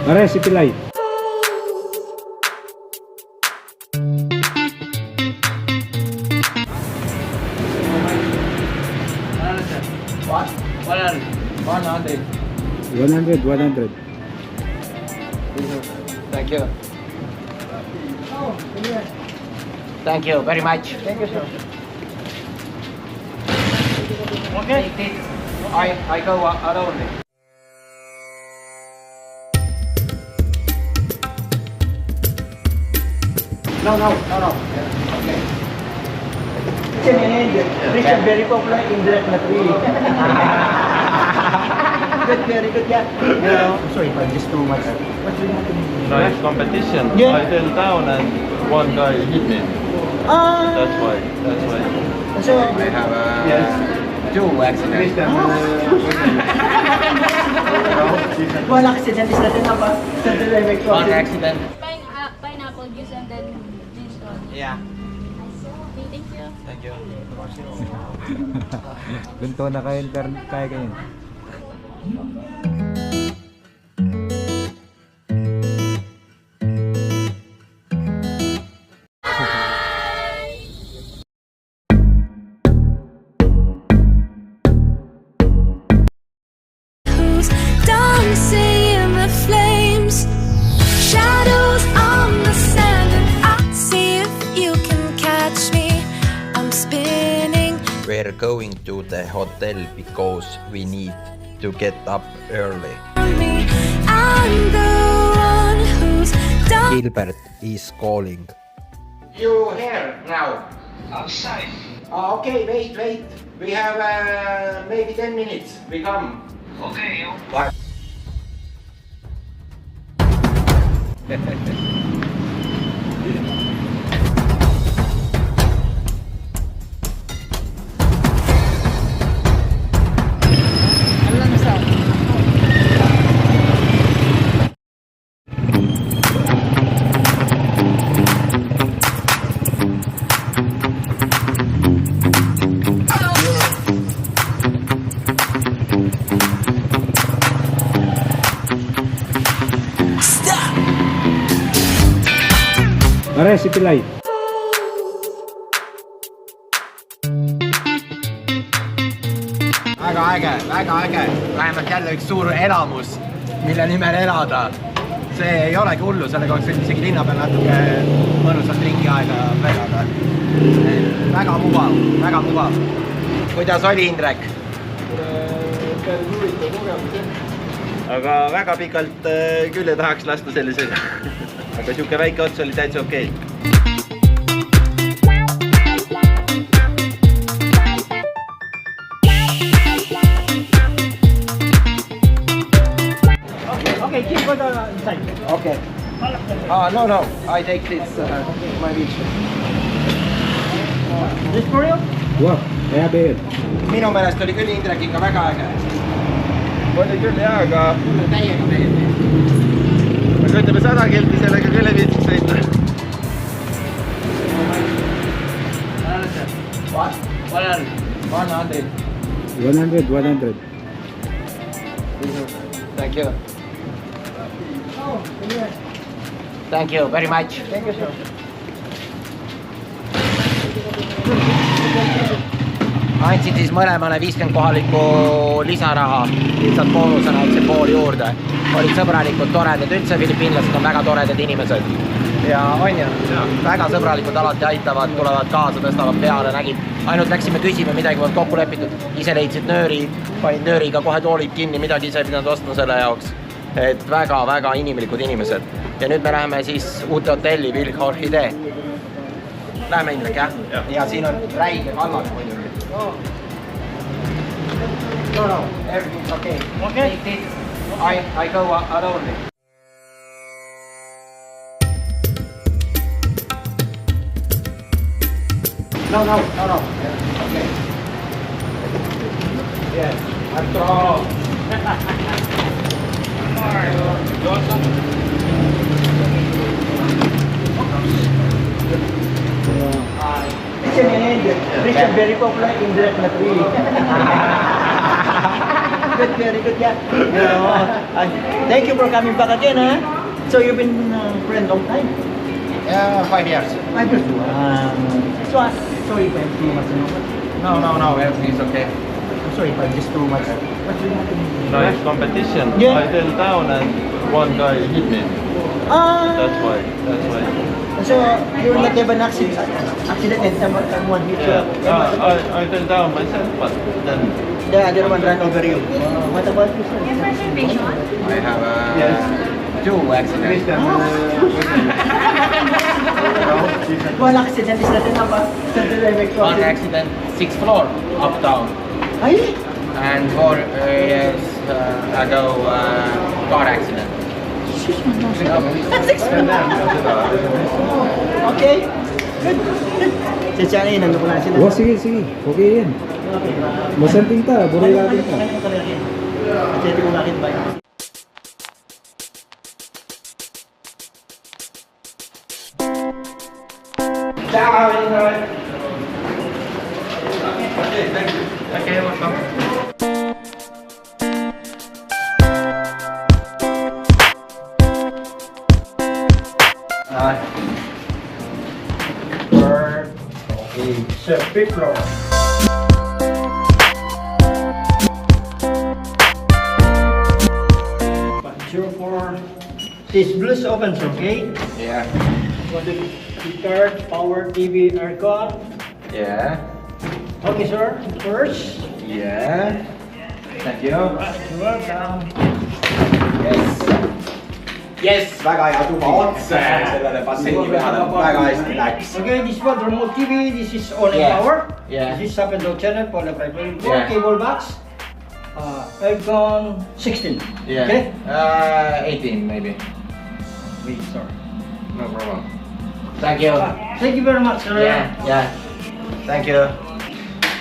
Pare, si Pilay. What? 100. 100. Thank you. Thank you very much. Thank you, sir. Okay. I go alone. No. Okay. Richard, very popular in Black Natri. Very good, yeah. I'm sorry if I just too much. What's the name? Nice competition. Yeah. I fell down and one guy hit me. That's why. So, I have Yes. two accidents. one accident is not enough. One accident. Pineapple juice and then gin tonic. Yeah. Okay, thank you. Thank you. Ganto na kayo, kaya kayo. Who's dancing in the flames, shadows on the sand, and I'll see if you can catch me. I'm spinning. We're going to the hotel because we need to get up early. Me, I'm the one who's dancing. Gilbert is calling. You here now? Outside. Okay, wait. We have maybe 10 minutes. We come. Okay. What? Pare, si Pilay. väga äge. Vähemalt jälle üks suur elamus, mille nimel elada. See ei olegi hullu, sellega oleks võinud isegi linna peal natuke mõnusalt ringi aega vedada. Väga mugav. Kuidas oli, Indrek? Päris huvitav kogemus jah. Aga väga pikalt küll ei tahaks lasta sellisega. Aga siuke väike ots oli täitsa okei. Okay, keep on the side. Okay. No. I take this my wish. This for you? Wow, kaya beer. Minu meelest oli küll Indrek ikka väga äge. Oli küll jah, aga Mulle täiega meeldis. ütleme 100 kilti sellega küll ei viitsiks sõita. What? 100. 100. Thank you. Thank you very much. Thank you, sir. Andsin siis mõlemale 50 kohalikku lisaraha, lihtsalt boonusena andsin pool juurde. Olid sõbralikud, toredad, üldse filipiinlased on väga toredad inimesed. Ja on ju, väga sõbralikud, alati aitavad, tulevad kaasa, tõstavad peale, nägid. Ainult läksime küsime, midagi polnud kokku lepitud. Ise leidsid nööri, panid nööriga kohe toolid kinni, midagi ise ei pidanud ostma selle jaoks. Et väga inimlikud inimesed. Ja nüüd me läheme siis uute hotelli Vilk Orhidee. Läheme Indrek, jah? Ja siin on räige kallas muidugi. No, everything's okay. Okay. I go alone. No. Okay. Yes. After all. Richard, very popular in Black Natri. Very good, yeah. Thank you for coming back again, huh? So you've been friend long time? 5 years. I just so sorry if I'm too much. No, everything is okay. I'm sorry if I'm just too much. What's really happening? Nice competition. Yeah. I fell down and one guy hit me. That's why. So you not have an accident and someone hit you? I fell down myself, but then The other one ran over you. What about you, sir? I have 2 accidents. One accident is not enough. One accident, 6th floor, up down. Ay? And 4 years ago, car accident. Okay. Good. Siyang nandun ko na sila. Oh, sige. Okay yan. Masanting ta, buray natin ta. Kasi ko nakit ba? Okay, welcome. It's a big floor. This blues opens, okay? Yeah. Want the guitar, power, TV, aircon. Yeah. Okay, sir. First. Yeah. Thank you. You're welcome. Yes, väga hea tuba otse sellele basseini peale, väga hästi läks. Okay, this one remote TV. This is on Yeah. power. Yeah. This is up and down channel for the primary. Yeah. Cable box. Aircon 16. Yeah. Okay. 18 maybe. Wait, sorry. No problem. Thank you. Thank you very much, sir. Yeah. Thank you.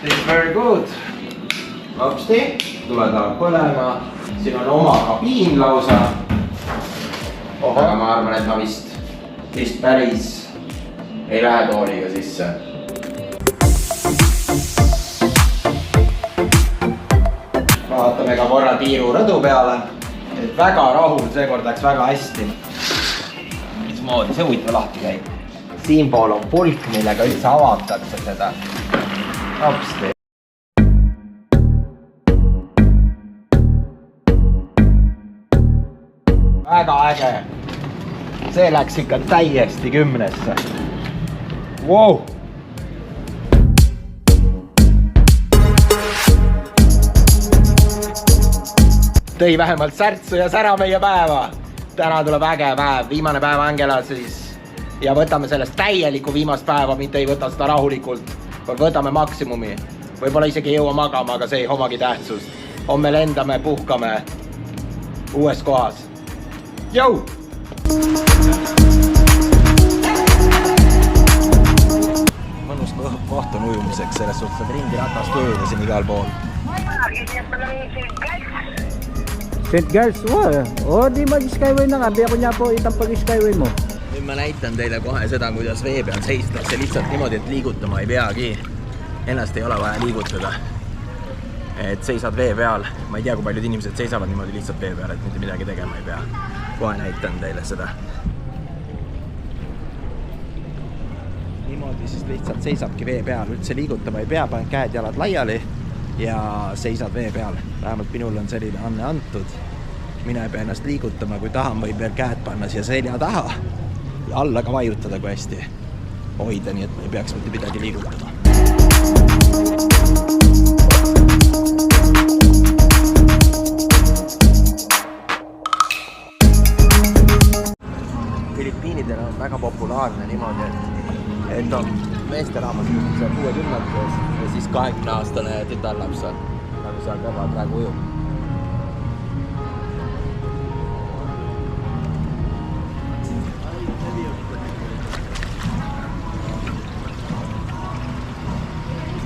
This is very good. Hopsti, tule tahab põlema. Siin on oma kabiin lausa. Aga ma arvan, et ma vist päris ei lähe tooliga sisse. Vaatame ka korra tiiru rõdu peale. Et väga rahul, seekord läks väga hästi. Mismoodi see huvitav lahti käib. Siinpool on pulk, millega üldse avatakse seda. Hopsti. Väga äge. See läks ikka täiesti 10-sse. Wow. Tõi vähemalt särtsu ja sära meie päeva. Täna tuleb äge päev, viimane päev Angela siis. Ja võtame sellest täielikku viimast päeva, mitte ei võta seda rahulikult. Võtame maksimumi. Võib-olla isegi ei jõua magama, aga see ei omagi tähtsust. Homme lendame, puhkame uues kohas. Jou! Mõnus koht on ujumiseks, selles suhtes, et ringi ratast ujuda siin igal pool. St. Girls, di mag-skyway na nga. Biya ko niya po itang pag-skyway mo. Nüüd ma näitan teile kohe seda, kuidas vee peal seistakse lihtsalt niimoodi, et liigutama ei peagi. Ennast ei ole vaja liigutada. Et seisad vee peal. Ma ei tea, kui paljud inimesed seisavad niimoodi lihtsalt vee peal, et mitte midagi tegema ei pea. Kohe näitan teile seda. Niimoodi siis lihtsalt seisabki vee peal. Üldse liigutama ei pea, paned käed jalad laiali ja seisad vee peal. Vähemalt minul on selline anne antud. Mina ei pea ennast liigutama, kui tahan, võib veel käed panna siia selja taha ja alla ka vajutada, kui hästi hoida, nii et ma ei peaks mitte midagi liigutama. Filipiinidel on väga populaarne niimoodi, et on meesterahvas 60-ndates ja siis 20-aastane tütarlaps on, nagu seal kõrval praegu ujub.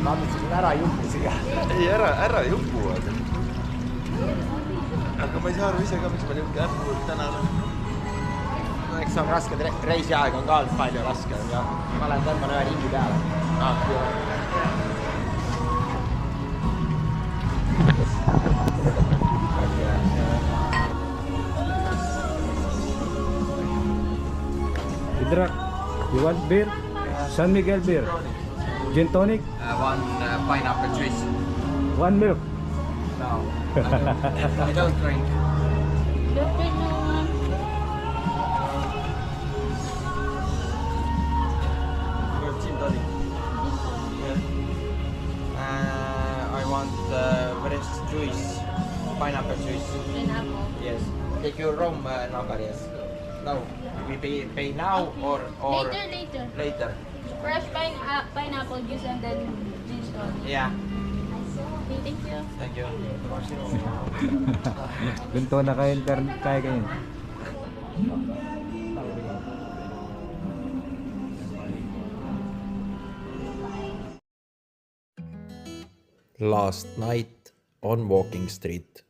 Lammitasin ära juhpusiga. Ei, ära jupu, aga ma ei saa aru ise ka, miks ma niisugune äppu täna olen. Eks on raske, reisiaeg on ka palju raske ja ma lähen tõmban ühe ringi peale. What beer? San Miguel beer. Gin tonic? One pineapple juice. One milk. No. I don't drink. Don't drink no one. Gin tonic. I want fresh juice. Pineapple juice. Pineapple. Yes. Take your room, Nagar, yes. No. We pay now or Later. later? Fresh pineapple juice and then gin tonic. Yeah. Okay, thank you. Thank you. Ganito na kayo, kaya kayo. Last night on Walking Street.